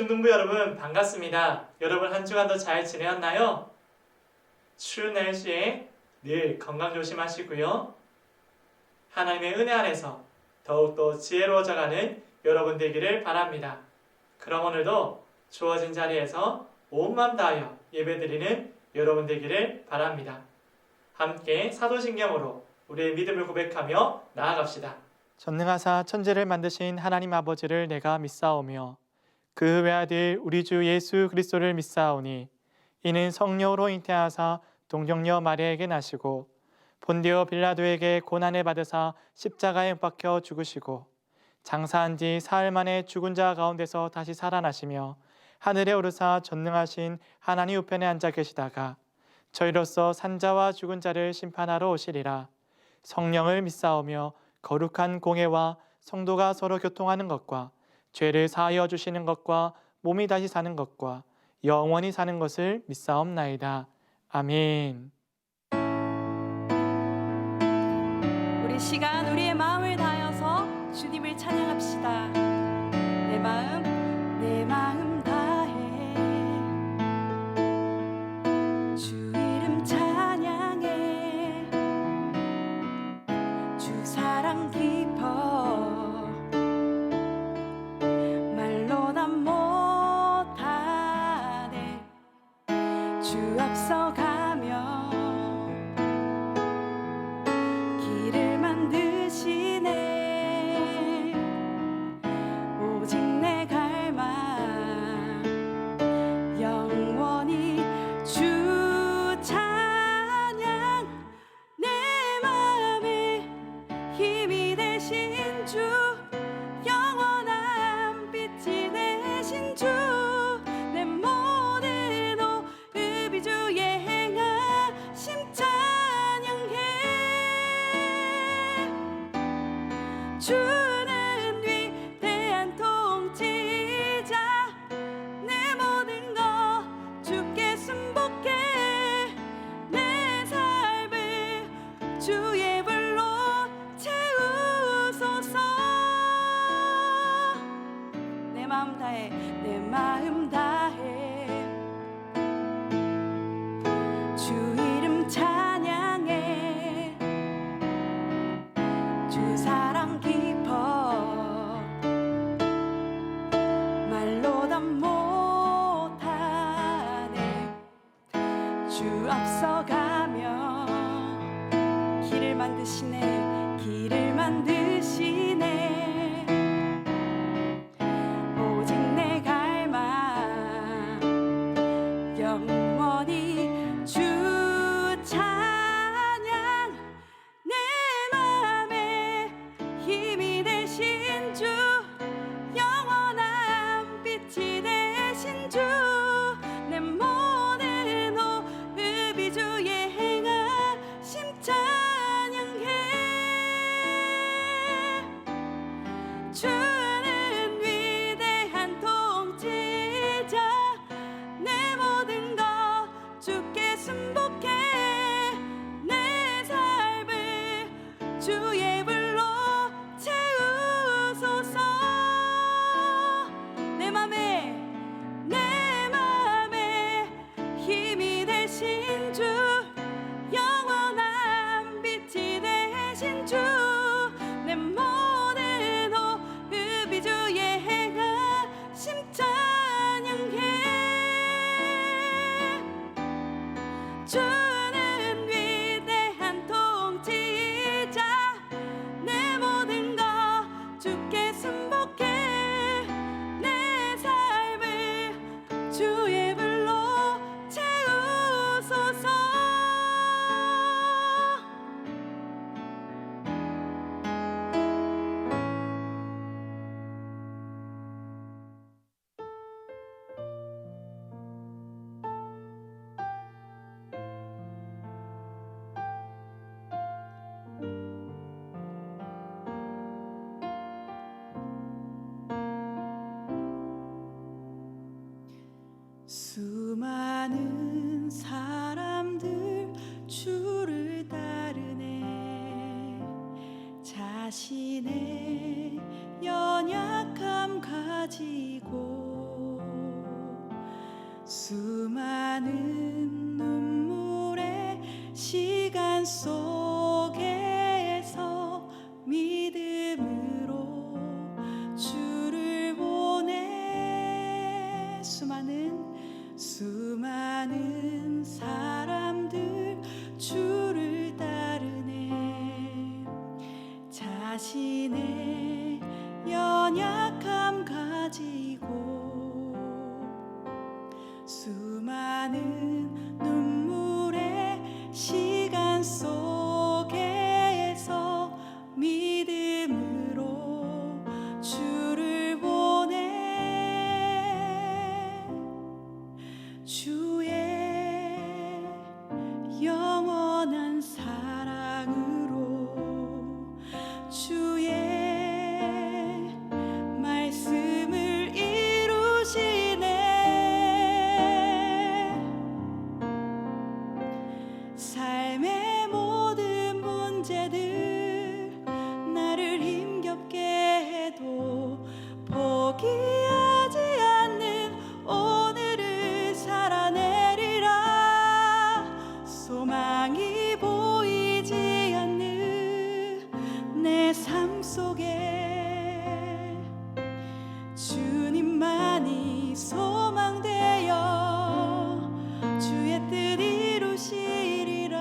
중등부 여러분 반갑습니다. 여러분 한 주간도 잘 지내었나요? 추운 날씨에 늘 건강 조심하시고요. 하나님의 은혜 안에서 더욱더 지혜로워져가는 여러분 되기를 바랍니다. 그럼 오늘도 주어진 자리에서 온 마음 다하여 예배드리는 여러분 되기를 바랍니다. 함께 사도신경으로 우리의 믿음을 고백하며 나아갑시다. 전능하사 천지를 만드신 하나님 아버지를 내가 믿사오며 그 외아들 우리 주 예수 그리스도를 믿사오니 이는 성령으로 잉태하사 동정녀 마리아에게 나시고 본디오 빌라도에게 고난을 받으사 십자가에 못 박혀 죽으시고 장사한 지 사흘 만에 죽은 자 가운데서 다시 살아나시며 하늘에 오르사 전능하신 하나님 우편에 앉아 계시다가 저희로서 산자와 죽은 자를 심판하러 오시리라. 성령을 믿사오며 거룩한 공회와 성도가 서로 교통하는 것과 죄를 사하여 주시는 것과 몸이 다시 사는 것과 영원히 사는 것을 믿사옵나이다. 아멘. 우리 시간 우리의 마음을 다하여서 주님을 찬양합시다. 내 마음 다해 주 이름 찬양해 주 사랑 깊어 말로 다 못하네 주 앞서가며 길을 만드시네 오직 내 갈망 영원히 주 찬양 내 마음에 힘이 되신 주 영원한 빛이 되신 주 내 모든 호흡이 주의 행하심 찬양해 주는 위대한 통치자 내 모든 것 주께 순복해 내 삶을 주의 불로 채우소서 내 마음 다해 주 이름 찬양해 주 사랑 깊어 말로 다 못하네 주 앞서가며 길을 만드시네 오직 내 갈망 영원히 주 찬양 내 맘에 힘이 되신 주 영원한 빛이 되신 주 내 모든 호흡이 주의 행하심 찬양해 주는 위대한 통치자 내 모든 것 주께 순복해 내 삶을 주의 불로 채우소서 내 맘에 힘이 되신 주 영원한 빛이 되신 주 내 모든 호흡이 주의 행하심 찬양해 주는 위대한 통치자 내 모든 것 주께 순복해 내 삶을 주의 불로 채우소서 수많은 사람들 주를 따르네 자신의 연약함 가지고 속에 주님만이 소망되어 주의 뜻 이루시리라.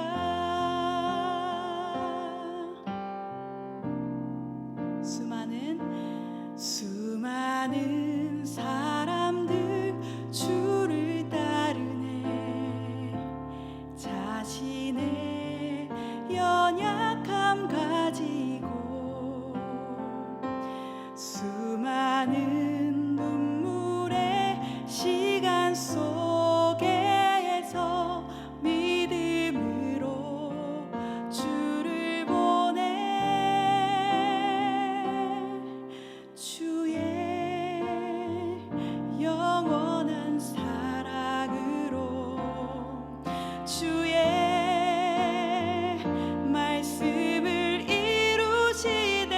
수많은 사람들 주를 따르네. 자신의 연약함 가지고 수많은 눈물의 시간 속에서 믿음으로 주를 보내. 주의 영원한 사랑으로 주의 말씀을 이루시되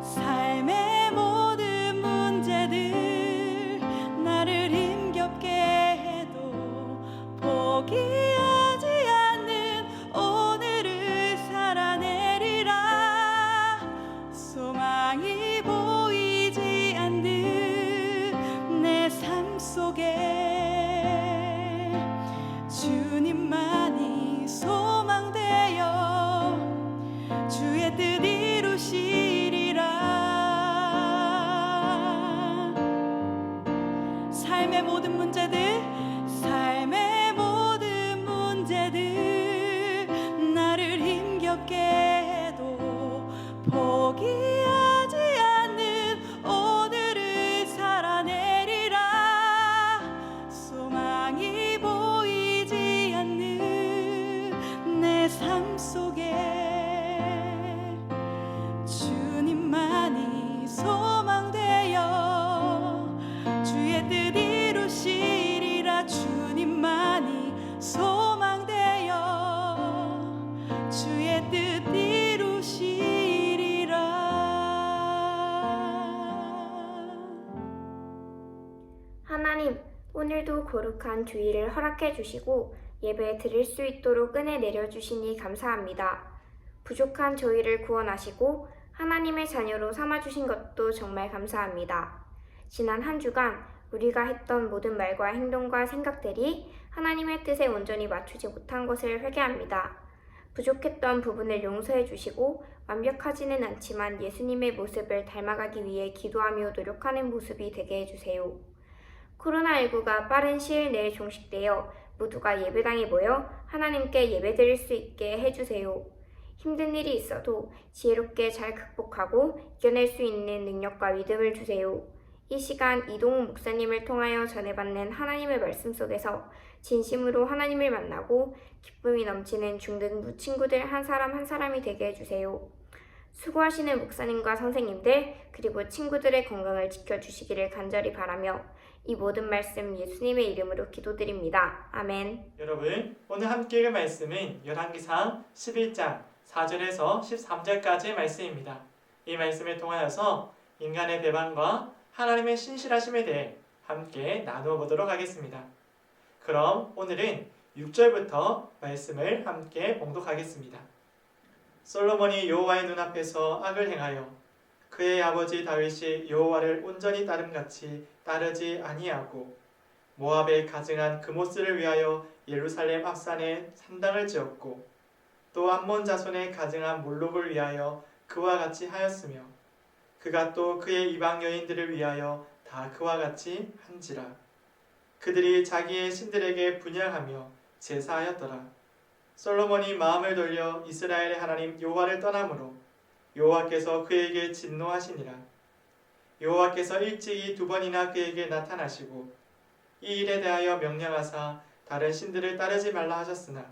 삶의 모든 문제들 나를 힘겹게 해도 포기하지 않는 오늘을 살아내리라. 소망이 보이지 않는 내 삶 속에 주님만이 소망되어 주의 뜻 이루시리라. 삶의 모든 문제들 나를 힘겹게 해도 포기하지 않는 오늘을 살아내리라. 소망이 보이지 않는 내 삶 속에 주님만이 소망되어 주의 뜻 이루시리라. 주님만이 소망되어 주의 뜻 이루시리라. 하나님, 오늘도 거룩한 주일을 허락해 주시고 예배 드릴 수 있도록 은혜 내려주시니 감사합니다. 부족한 저희를 구원하시고 하나님의 자녀로 삼아주신 것도 정말 감사합니다. 지난 한 주간 우리가 했던 모든 말과 행동과 생각들이 하나님의 뜻에 온전히 맞추지 못한 것을 회개합니다. 부족했던 부분을 용서해 주시고 완벽하지는 않지만 예수님의 모습을 닮아가기 위해 기도하며 노력하는 모습이 되게 해주세요. 코로나19가 빠른 시일 내에 종식되어 모두가 예배당에 모여 하나님께 예배드릴 수 있게 해주세요. 힘든 일이 있어도 지혜롭게 잘 극복하고 이겨낼 수 있는 능력과 믿음을 주세요. 이 시간 이동욱 목사님을 통하여 전해받는 하나님의 말씀 속에서 진심으로 하나님을 만나고 기쁨이 넘치는 중등부 친구들 한 사람 한 사람이 되게 해주세요. 수고하시는 목사님과 선생님들 그리고 친구들의 건강을 지켜주시기를 간절히 바라며 이 모든 말씀 예수님의 이름으로 기도드립니다. 아멘. 여러분, 오늘 함께 읽을 말씀은 열왕기상 11장 4절에서 13절까지의 말씀입니다. 이 말씀을 통하여서 인간의 배반과 하나님의 신실하심에 대해 함께 나누어 보도록 하겠습니다. 그럼 오늘은 6절부터 말씀을 함께 봉독하겠습니다. 솔로몬이 여호와의 눈앞에서 악을 행하여 그의 아버지 다윗이 여호와를 온전히 따름같이 따르지 아니하고 모압에 가증한 그모스를 위하여 예루살렘 앞산에 산당을 지었고 또 암몬 자손에 가증한 몰록을 위하여 그와 같이 하였으며 그가 또 그의 이방 여인들을 위하여 다 그와 같이 한지라. 그들이 자기의 신들에게 분향하며 제사하였더라. 솔로몬이 마음을 돌려 이스라엘의 하나님 여호와를 떠나므로 여호와께서 그에게 진노하시니라. 여호와께서 일찍이 2번이나 그에게 나타나시고 이 일에 대하여 명령하사 다른 신들을 따르지 말라 하셨으나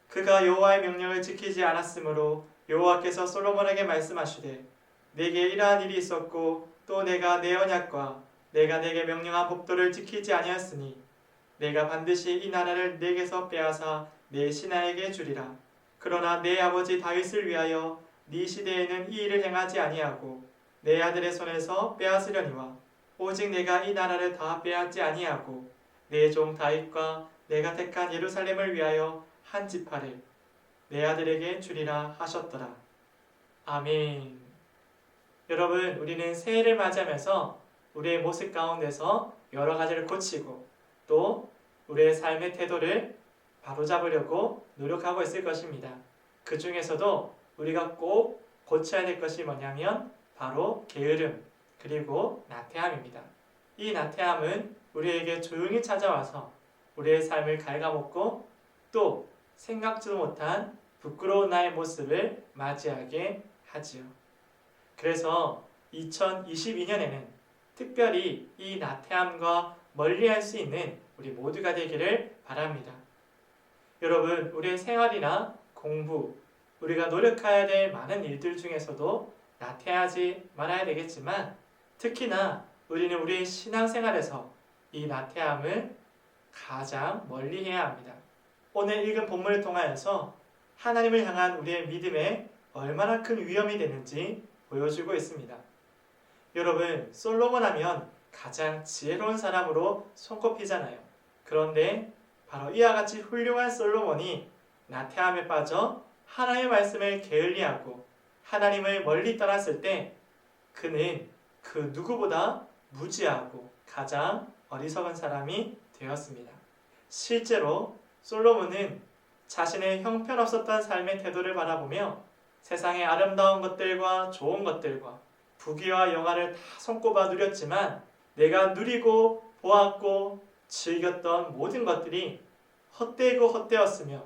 그가 여호와의 명령을 지키지 않았으므로 여호와께서 솔로몬에게 말씀하시되 내게 이러한 일이 있었고 또 내가 내 언약과 내가 내게 명령한 법도를 지키지 아니하였으니 내가 반드시 이 나라를 내게서 빼앗아 내 신하에게 주리라. 그러나 내 아버지 다윗을 위하여 네 시대에는 이 일을 행하지 아니하고 내 아들의 손에서 빼앗으려니와 오직 내가 이 나라를 다 빼앗지 아니하고 내 종 다윗과 내가 택한 예루살렘을 위하여 한 지파를 내 아들에게 주리라 하셨더라. 아멘. 여러분, 우리는 새해를 맞이하면서 우리의 모습 가운데서 여러 가지를 고치고 또 우리의 삶의 태도를 바로잡으려고 노력하고 있을 것입니다. 그 중에서도 우리가 꼭 고쳐야 될 것이 뭐냐면 바로 게으름 그리고 나태함입니다. 이 나태함은 우리에게 조용히 찾아와서 우리의 삶을 갉아먹고 또 생각지도 못한 부끄러운 나의 모습을 맞이하게 하지요. 그래서 2022년에는 특별히 이 나태함과 멀리할 수 있는 우리 모두가 되기를 바랍니다. 여러분, 우리의 생활이나 공부, 우리가 노력해야 될 많은 일들 중에서도 나태하지 말아야 되겠지만 특히나 우리는 우리의 신앙생활에서 이 나태함을 가장 멀리 해야 합니다. 오늘 읽은 본문을 통하여서 하나님을 향한 우리의 믿음에 얼마나 큰 위험이 되는지 보여주고 있습니다. 여러분, 솔로몬 하면 가장 지혜로운 사람으로 손꼽히잖아요. 그런데 바로 이와 같이 훌륭한 솔로몬이 나태함에 빠져 하나님의 말씀을 게을리하고 하나님을 멀리 떠났을 때 그는 그 누구보다 무지하고 가장 어리석은 사람이 되었습니다. 실제로 솔로몬은 자신의 형편없었던 삶의 태도를 바라보며 세상의 아름다운 것들과 좋은 것들과 부귀와 영화를 다 손꼽아 누렸지만 내가 누리고 보았고 즐겼던 모든 것들이 헛되고 헛되었으며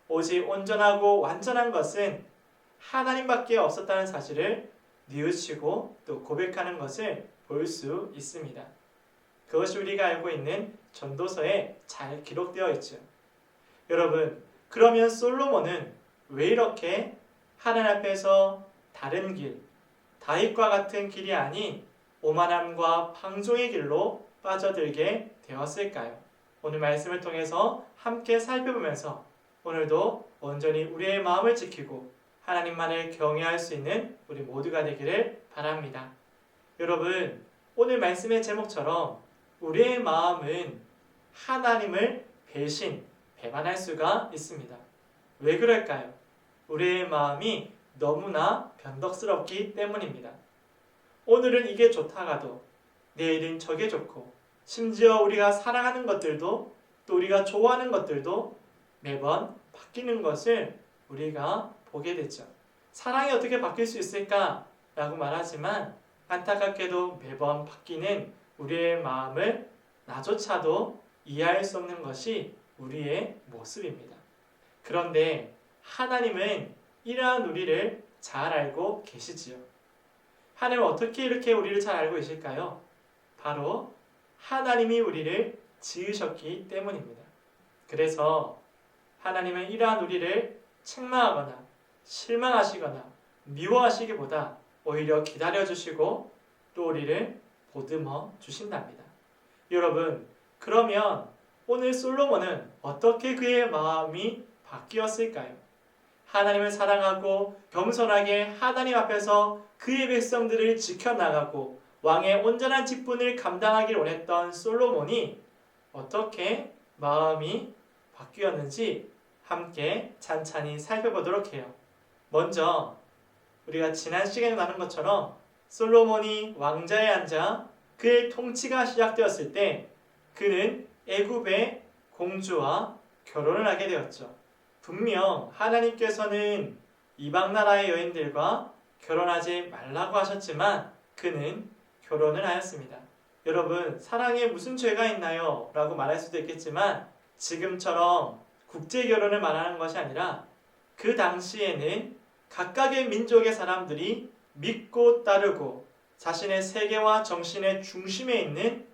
오직 온전하고 완전한 것은 하나님밖에 없었다는 사실을 뉘우치고 또 고백하는 것을 볼 수 있습니다. 그것이 우리가 알고 있는 전도서에 잘 기록되어 있죠. 여러분, 그러면 솔로몬은 왜 이렇게 하나님 앞에서 다른 길, 다윗과 같은 길이 아닌 오만함과 방종의 길로 빠져들게 되었을까요? 오늘 말씀을 통해서 함께 살펴보면서 오늘도 온전히 우리의 마음을 지키고 하나님만을 경외할 수 있는 우리 모두가 되기를 바랍니다. 여러분, 오늘 말씀의 제목처럼 우리의 마음은 하나님을 배반할 수가 있습니다. 왜 그럴까요? 우리의 마음이 너무나 변덕스럽기 때문입니다. 오늘은 이게 좋다가도 내일은 저게 좋고 심지어 우리가 사랑하는 것들도 또 우리가 좋아하는 것들도 매번 바뀌는 것을 우리가 보게 되죠. 사랑이 어떻게 바뀔 수 있을까? 라고 말하지만 안타깝게도 매번 바뀌는 우리의 마음을 나조차도 이해할 수 없는 것이 우리의 모습입니다. 그런데 하나님은 이러한 우리를 잘 알고 계시지요. 하나님은 어떻게 이렇게 우리를 잘 알고 계실까요? 바로 하나님이 우리를 지으셨기 때문입니다. 그래서 하나님은 이러한 우리를 책망하거나 실망하시거나 미워하시기보다 오히려 기다려주시고 또 우리를 보듬어 주신답니다. 여러분, 그러면 오늘 솔로몬은 어떻게 그의 마음이 바뀌었을까요? 하나님을 사랑하고 겸손하게 하나님 앞에서 그의 백성들을 지켜나가고 왕의 온전한 직분을 감당하기를 원했던 솔로몬이 어떻게 마음이 바뀌었는지 함께 찬찬히 살펴보도록 해요. 먼저 우리가 지난 시간에 나눈 것처럼 솔로몬이 왕자에 앉아 그의 통치가 시작되었을 때 그는 애굽의 공주와 결혼을 하게 되었죠. 분명 하나님께서는 이방 나라의 여인들과 결혼하지 말라고 하셨지만 그는 결혼을 하였습니다. 여러분, 사랑에 무슨 죄가 있나요? 라고 말할 수도 있겠지만 지금처럼 국제 결혼을 말하는 것이 아니라 그 당시에는 각각의 민족의 사람들이 믿고 따르고 자신의 세계와 정신의 중심에 있는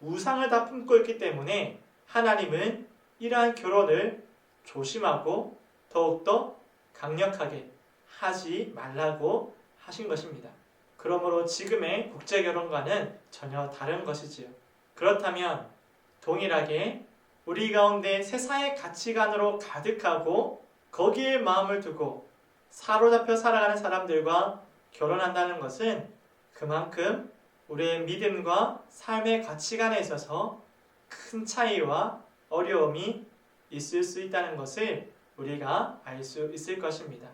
우상을 다 품고 있기 때문에 하나님은 이러한 결혼을 조심하고 더욱더 강력하게 하지 말라고 하신 것입니다. 그러므로 지금의 국제결혼과는 전혀 다른 것이지요. 그렇다면 동일하게 우리 가운데 세상의 가치관으로 가득하고 거기에 마음을 두고 사로잡혀 살아가는 사람들과 결혼한다는 것은 그만큼 우리의 믿음과 삶의 가치관에 있어서 큰 차이와 어려움이 있을 수 있다는 것을 우리가 알 수 있을 것입니다.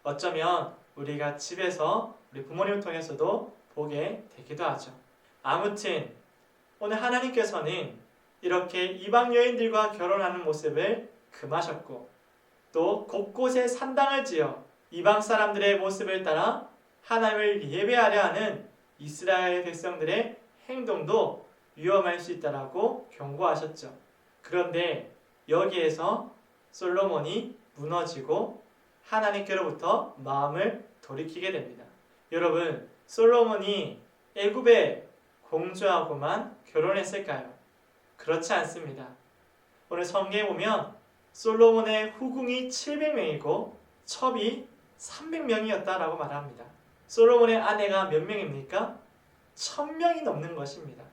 어쩌면 우리가 집에서 우리 부모님을 통해서도 보게 되기도 하죠. 아무튼 오늘 하나님께서는 이렇게 이방 여인들과 결혼하는 모습을 금하셨고 또 곳곳에 산당을 지어 이방 사람들의 모습을 따라 하나님을 예배하려 하는 이스라엘 백성들의 행동도 위험할 수 있다라고 경고하셨죠. 그런데 여기에서 솔로몬이 무너지고 하나님께로부터 마음을 돌이키게 됩니다. 여러분, 솔로몬이 애굽의 공주하고만 결혼했을까요? 그렇지 않습니다. 오늘 성경에 보면 솔로몬의 후궁이 700명이고 첩이 300명이었다라고 말합니다. 솔로몬의 아내가 몇 명입니까? 1000명이 넘는 것입니다.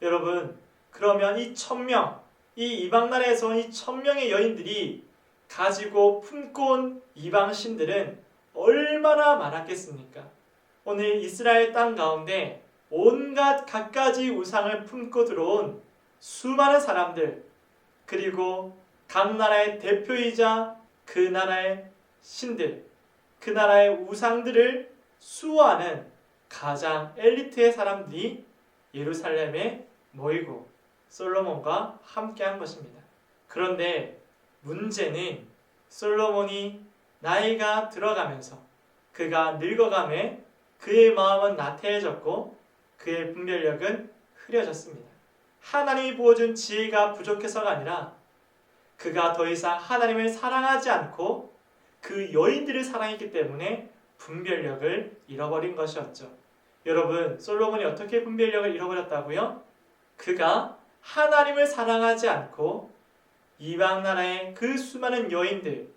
여러분, 그러면 이 1000명, 이 이방 나라에서 온 이 1000명의 여인들이 가지고 품고 온 이방 신들은 얼마나 많았겠습니까? 오늘 이스라엘 땅 가운데 온갖 갖가지 우상을 품고 들어온 수많은 사람들, 그리고 각 나라의 대표이자 그 나라의 신들, 그 나라의 우상들을 수호하는 가장 엘리트의 사람들이 예루살렘에 모이고 솔로몬과 함께한 것입니다. 그런데 문제는 솔로몬이 나이가 들어가면서 그가 늙어감에 그의 마음은 나태해졌고 그의 분별력은 흐려졌습니다. 하나님이 부어준 지혜가 부족해서가 아니라 그가 더 이상 하나님을 사랑하지 않고 그 여인들을 사랑했기 때문에 분별력을 잃어버린 것이었죠. 여러분, 솔로몬이 어떻게 분별력을 잃어버렸다고요? 그가 하나님을 사랑하지 않고 이방 나라의 그 수많은 여인들,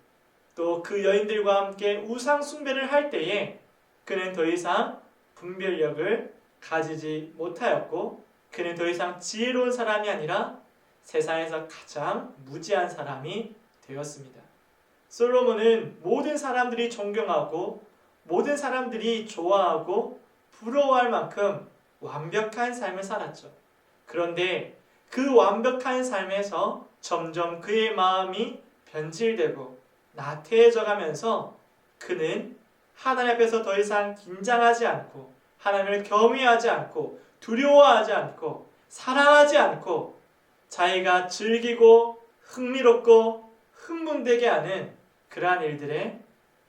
또 그 여인들과 함께 우상 숭배를 할 때에 그는 더 이상 분별력을 가지지 못하였고 그는 더 이상 지혜로운 사람이 아니라 세상에서 가장 무지한 사람이 되었습니다. 솔로몬은 모든 사람들이 존경하고 모든 사람들이 좋아하고 부러워할 만큼 완벽한 삶을 살았죠. 그런데 그 완벽한 삶에서 점점 그의 마음이 변질되고 나태해져 가면서 그는 하나님 앞에서 더 이상 긴장하지 않고 하나님을 경외하지 않고 두려워하지 않고 사랑하지 않고 자기가 즐기고 흥미롭고 흥분되게 하는 그러한 일들에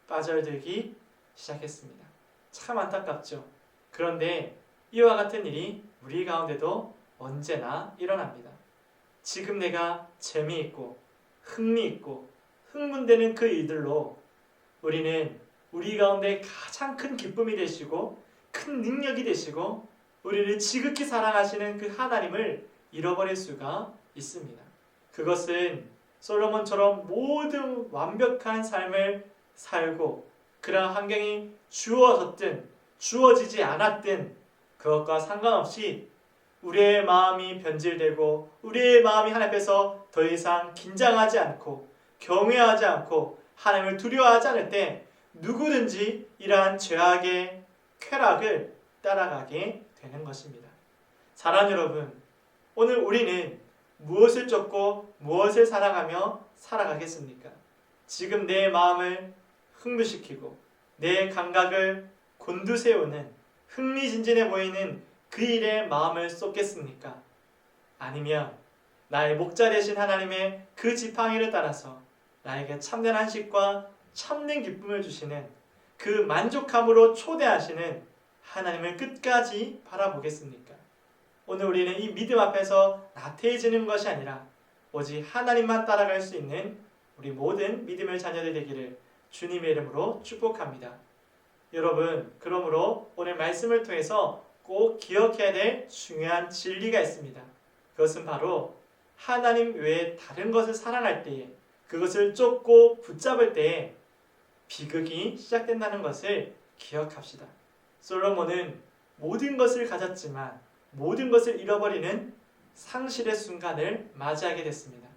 빠져들기 시작했습니다. 참 안타깝죠. 그런데 이와 같은 일이 우리 가운데도 언제나 일어납니다. 지금 내가 재미있고 흥미있고 흥분되는 그 일들로 우리는 우리 가운데 가장 큰 기쁨이 되시고 큰 능력이 되시고 우리를 지극히 사랑하시는 그 하나님을 잃어버릴 수가 있습니다. 그것은 솔로몬처럼 모든 완벽한 삶을 살고 그러한 환경이 주어졌든 주어지지 않았든 그것과 상관없이 우리의 마음이 변질되고 우리의 마음이 하나님 앞에서 더 이상 긴장하지 않고 경외하지 않고 하나님을 두려워하지 않을 때 누구든지 이러한 죄악의 쾌락을 따라가게 되는 것입니다. 사랑하는 여러분, 오늘 우리는 무엇을 쫓고 무엇을 사랑하며 살아가겠습니까? 지금 내 마음을 흥분시키고 내 감각을 곤두세우는 흥미진진해 보이는 그 일에 마음을 쏟겠습니까? 아니면 나의 목자 되신 하나님의 그 지팡이를 따라서 나에게 참된 안식과 참된 기쁨을 주시는 그 만족함으로 초대하시는 하나님을 끝까지 바라보겠습니까? 오늘 우리는 이 믿음 앞에서 나태해지는 것이 아니라 오직 하나님만 따라갈 수 있는 우리 모든 믿음의 자녀들 되기를 주님의 이름으로 축복합니다. 여러분, 그러므로 오늘 말씀을 통해서 꼭 기억해야 될 중요한 진리가 있습니다. 그것은 바로 하나님 외에 다른 것을 사랑할 때에 그것을 쫓고 붙잡을 때에 비극이 시작된다는 것을 기억합시다. 솔로몬은 모든 것을 가졌지만 모든 것을 잃어버리는 상실의 순간을 맞이하게 됐습니다.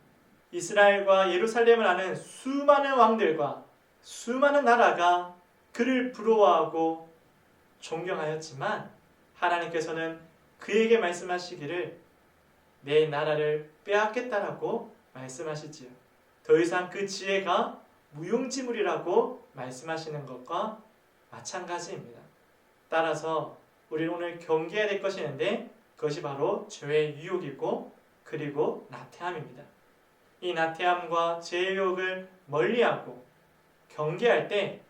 이스라엘과 예루살렘을 아는 수많은 왕들과 수많은 나라가 그를 부러워하고 존경하였지만 하나님께서는 그에게 말씀하시기를 내 나라를 빼앗겠다라고 말씀하시지요. 더 이상 그 지혜가 무용지물이라고 말씀하시는 것과 마찬가지입니다. 따라서 우리는 오늘 경계해야 될 것이 있는데 그것이 바로 죄의 유혹이고 그리고 나태함입니다. 이 나태함과 죄의 유혹을 멀리하고 경계할 때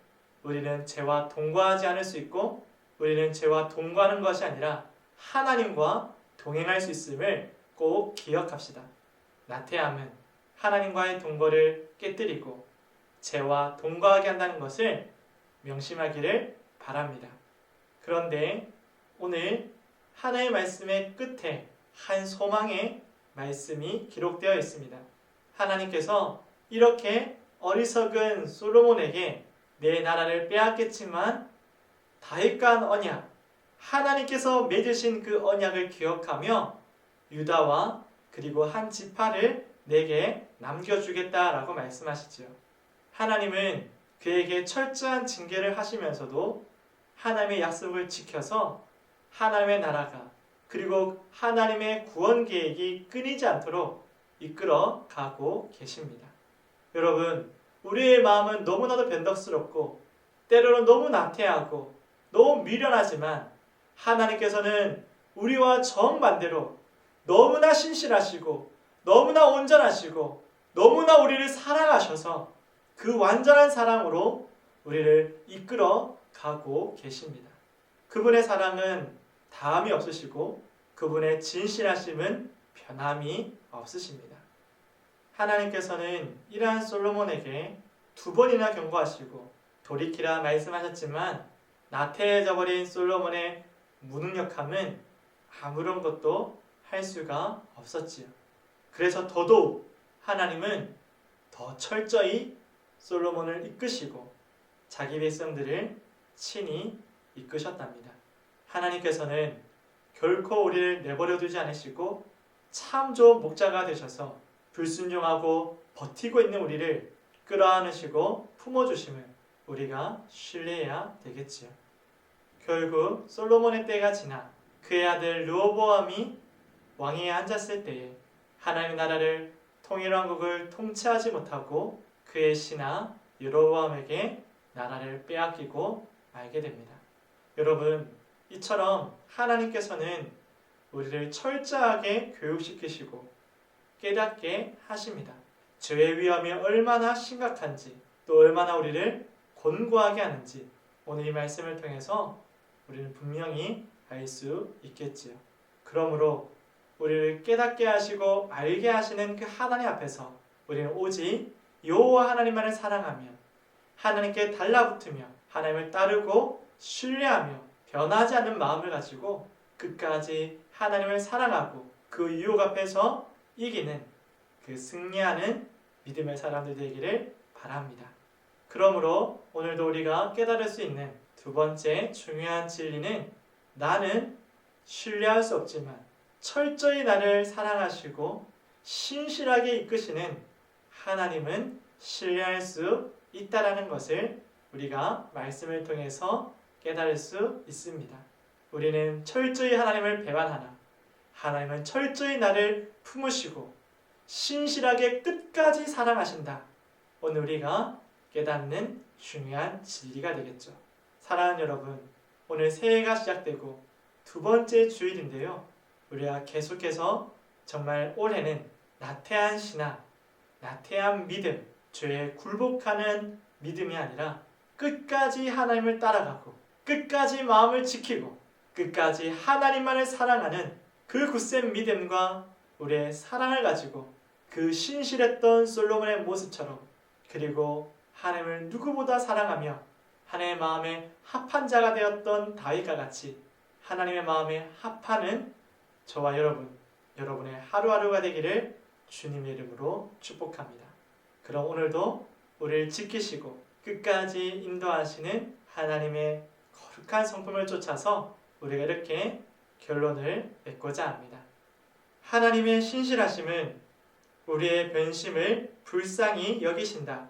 우리는 죄와 동거하지 않을 수 있고 우리는 죄와 동거하는 것이 아니라 하나님과 동행할 수 있음을 꼭 기억합시다. 나태함은 하나님과의 동거를 깨뜨리고 죄와 동거하게 한다는 것을 명심하기를 바랍니다. 그런데 오늘 하나님의 말씀의 끝에 한 소망의 말씀이 기록되어 있습니다. 하나님께서 이렇게 어리석은 솔로몬에게 내 나라를 빼앗겠지만 다윗과 한 언약, 하나님께서 맺으신 그 언약을 기억하며 유다와 그리고 한 지파를 내게 남겨주겠다라고 말씀하시지요. 하나님은 그에게 철저한 징계를 하시면서도 하나님의 약속을 지켜서 하나님의 나라가 그리고 하나님의 구원 계획이 끊이지 않도록 이끌어 가고 계십니다. 여러분, 우리의 마음은 너무나도 변덕스럽고 때로는 너무 나태하고 너무 미련하지만 하나님께서는 우리와 정반대로 너무나 신실하시고 너무나 온전하시고 너무나 우리를 사랑하셔서 그 완전한 사랑으로 우리를 이끌어 가고 계십니다. 그분의 사랑은 다함이 없으시고 그분의 진실하심은 변함이 없으십니다. 하나님께서는 이러한 솔로몬에게 2번이나 경고하시고 돌이키라 말씀하셨지만 나태해져 버린 솔로몬의 무능력함은 아무런 것도 할 수가 없었지요. 그래서 더더욱 하나님은 더 철저히 솔로몬을 이끄시고 자기 백성들을 친히 이끄셨답니다. 하나님께서는 결코 우리를 내버려 두지 않으시고 참 좋은 목자가 되셔서 불순종하고 버티고 있는 우리를 끌어안으시고 품어주심을 우리가 신뢰해야 되겠지요. 결국 솔로몬의 때가 지나 그의 아들 르호보암이 왕위에 앉았을 때에 하나님의 나라를 통일왕국을 통치하지 못하고 그의 신하 여로보암에게 나라를 빼앗기고 말게 됩니다. 여러분, 이처럼 하나님께서는 우리를 철저하게 교육시키시고 깨닫게 하십니다. 죄의 위험이 얼마나 심각한지 또 얼마나 우리를 곤고하게 하는지 오늘 이 말씀을 통해서 우리는 분명히 알 수 있겠지요. 그러므로 우리를 깨닫게 하시고 알게 하시는 그 하나님 앞에서 우리는 오직 여호와 하나님만을 사랑하며 하나님께 달라붙으며 하나님을 따르고 신뢰하며 변하지 않는 마음을 가지고 끝까지 하나님을 사랑하고 그 유혹 앞에서 이기는 그 승리하는 믿음의 사람들 되기를 바랍니다. 그러므로 오늘도 우리가 깨달을 수 있는 2번째 중요한 진리는 나는 신뢰할 수 없지만 철저히 나를 사랑하시고 신실하게 이끄시는 하나님은 신뢰할 수 있다라는 것을 우리가 말씀을 통해서 깨달을 수 있습니다. 우리는 철저히 하나님을 배반하나 하나님은 철저히 나를 품으시고 신실하게 끝까지 사랑하신다. 오늘 우리가 깨닫는 중요한 진리가 되겠죠. 사랑하는 여러분, 오늘 새해가 시작되고 2번째 주일인데요. 우리가 계속해서 정말 올해는 나태한 신앙, 나태한 믿음, 죄에 굴복하는 믿음이 아니라 끝까지 하나님을 따라가고 끝까지 마음을 지키고 끝까지 하나님만을 사랑하는 그 굳센 믿음과 우리의 사랑을 가지고 그 신실했던 솔로몬의 모습처럼 그리고 하나님을 누구보다 사랑하며 하나님의 마음에 합한 자가 되었던 다윗과 같이 하나님의 마음에 합하는 저와 여러분의 하루하루가 되기를 주님의 이름으로 축복합니다. 그럼 오늘도 우리를 지키시고 끝까지 인도하시는 하나님의 거룩한 성품을 쫓아서 우리가 이렇게 결론을 맺고자 합니다. 하나님의 신실하심은 우리의 변심을 불쌍히 여기신다.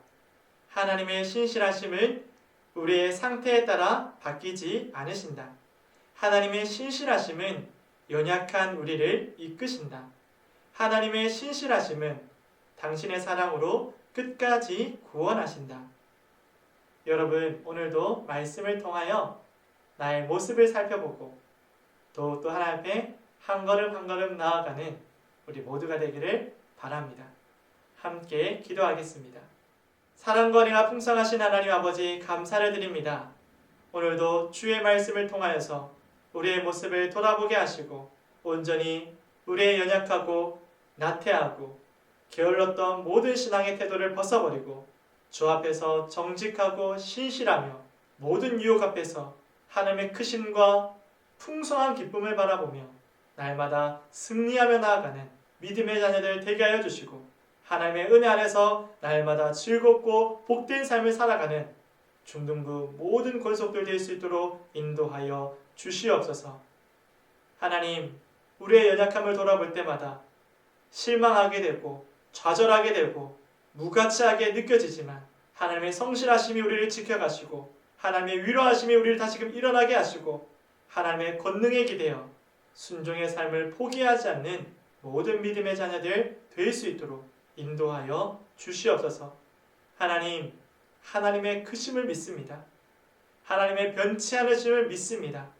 하나님의 신실하심은 우리의 상태에 따라 바뀌지 않으신다. 하나님의 신실하심은 연약한 우리를 이끄신다. 하나님의 신실하심은 당신의 사랑으로 끝까지 구원하신다. 여러분, 오늘도 말씀을 통하여 나의 모습을 살펴보고 또 하나님 앞에 한 걸음 한 걸음 나아가는 우리 모두가 되기를 바랍니다. 함께 기도하겠습니다. 사랑과 은혜가 풍성하신 하나님 아버지, 감사를 드립니다. 오늘도 주의 말씀을 통하여서 우리의 모습을 돌아보게 하시고 온전히 우리의 연약하고 나태하고 게을렀던 모든 신앙의 태도를 벗어버리고 주 앞에서 정직하고 신실하며 모든 유혹 앞에서 하나님의 크심과 풍성한 기쁨을 바라보며 날마다 승리하며 나아가는 믿음의 자녀들 되게 하여 주시고 하나님의 은혜 안에서 날마다 즐겁고 복된 삶을 살아가는 중등부 모든 권속들 될 수 있도록 인도하여 주시옵소서. 하나님, 우리의 연약함을 돌아볼 때마다 실망하게 되고 좌절하게 되고 무가치하게 느껴지지만 하나님의 성실하심이 우리를 지켜가시고 하나님의 위로하심이 우리를 다시금 일어나게 하시고 하나님의 권능에 기대어 순종의 삶을 포기하지 않는 모든 믿음의 자녀들 될 수 있도록 인도하여 주시옵소서. 하나님, 하나님의 크심을 믿습니다. 하나님의 변치 않으심을 믿습니다.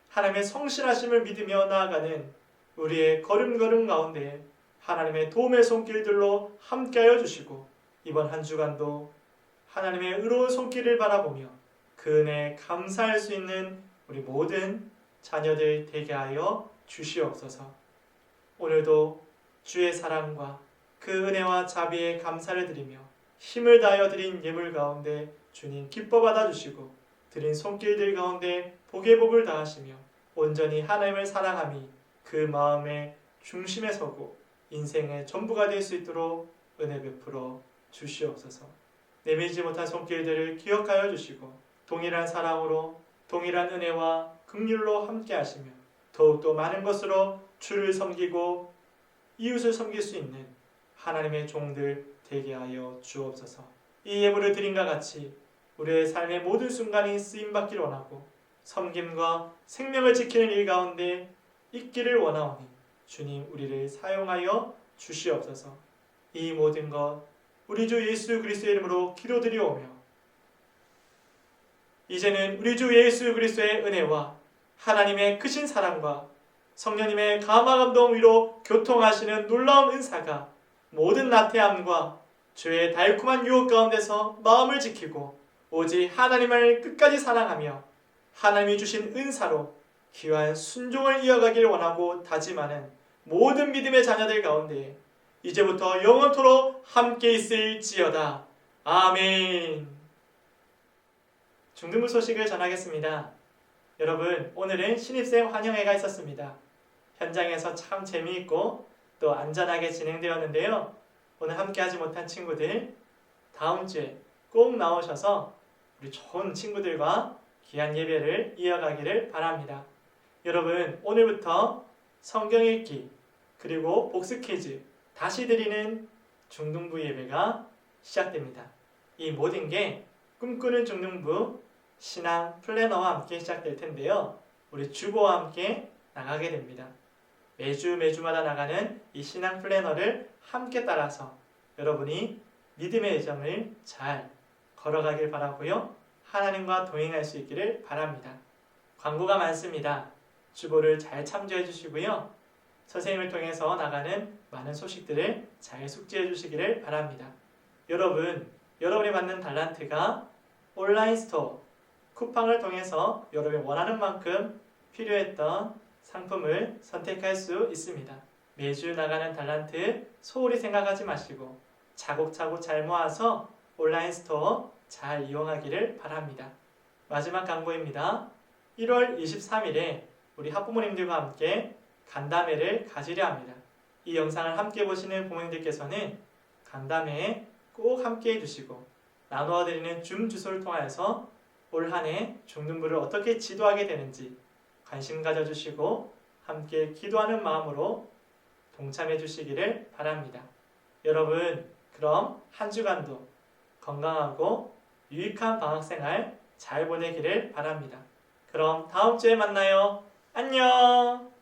하나님의 성실하심을 믿으며 나아가는 우리의 걸음걸음 가운데 하나님의 도움의 손길들로 함께하여 주시고 이번 한 주간도 하나님의 의로운 손길을 바라보며 그 은혜에 감사할 수 있는 우리 모든 자녀들 되게 하여 주시옵소서. 오늘도 주의 사랑과 그 은혜와 자비에 감사를 드리며 힘을 다하여 드린 예물 가운데 주님 기뻐 받아주시고 드린 손길들 가운데 복의 복을 다하시며 온전히 하나님을 사랑함이 그 마음의 중심에 서고 인생의 전부가 될 수 있도록 은혜 베풀어 주시옵소서. 내밀지 못한 손길들을 기억하여 주시고 동일한 사랑으로 동일한 은혜와 긍휼로 함께 하시며 더욱더 많은 것으로 주를 섬기고 이웃을 섬길 수 있는 하나님의 종들 되게 하여 주옵소서. 이 예물을 드림과 같이 우리의 삶의 모든 순간이 쓰임받기를 원하고 섬김과 생명을 지키는 일 가운데 있기를 원하오니 주님 우리를 사용하여 주시옵소서. 이 모든 것 우리 주 예수 그리스도의 이름으로 기도드리오며 이제는 우리 주 예수 그리스도의 은혜와 하나님의 크신 사랑과 성령님의 감화 감동 위로 교통하시는 놀라운 은사가 모든 나태함과 죄의 달콤한 유혹 가운데서 마음을 지키고 오직 하나님을 끝까지 사랑하며 하나님이 주신 은사로 귀한 순종을 이어가기를 원하고 다짐하는 모든 믿음의 자녀들 가운데 이제부터 영원토록 함께 있을지어다. 아멘. 중등부 소식을 전하겠습니다. 여러분, 오늘은 신입생 환영회가 있었습니다. 현장에서 참 재미있고 또 안전하게 진행되었는데요. 오늘 함께하지 못한 친구들 다음 주에 꼭 나오셔서 우리 좋은 친구들과 귀한 예배를 이어가기를 바랍니다. 여러분, 오늘부터 성경 읽기 그리고 복습 퀴즈 다시 드리는 중등부 예배가 시작됩니다. 이 모든 게 꿈꾸는 중등부 신앙 플래너와 함께 시작될 텐데요. 우리 주보와 함께 나가게 됩니다. 매주마다 나가는 이 신앙 플래너를 함께 따라서 여러분이 믿음의 여정을 잘 걸어가길 바라고요. 하나님과 동행할 수 있기를 바랍니다. 광고가 많습니다. 주보를 잘 참조해 주시고요. 선생님을 통해서 나가는 많은 소식들을 잘 숙지해 주시기를 바랍니다. 여러분이 받는 달란트가 온라인 스토어 쿠팡을 통해서 여러분이 원하는 만큼 필요했던 상품을 선택할 수 있습니다. 매주 나가는 달란트 소홀히 생각하지 마시고 차곡차곡 잘 모아서 온라인 스토어 잘 이용하기를 바랍니다. 마지막 광고입니다. 1월 23일에 우리 학부모님들과 함께 간담회를 가지려 합니다. 이 영상을 함께 보시는 부모님들께서는 간담회에 꼭 함께 해주시고 나누어 드리는 줌 주소를 통하여서 올 한 해 중등부를 어떻게 지도하게 되는지 관심 가져주시고 함께 기도하는 마음으로 동참해 주시기를 바랍니다. 여러분, 그럼 한 주간도 건강하고 유익한 방학생활 잘 보내기를 바랍니다. 그럼 다음 주에 만나요. 안녕!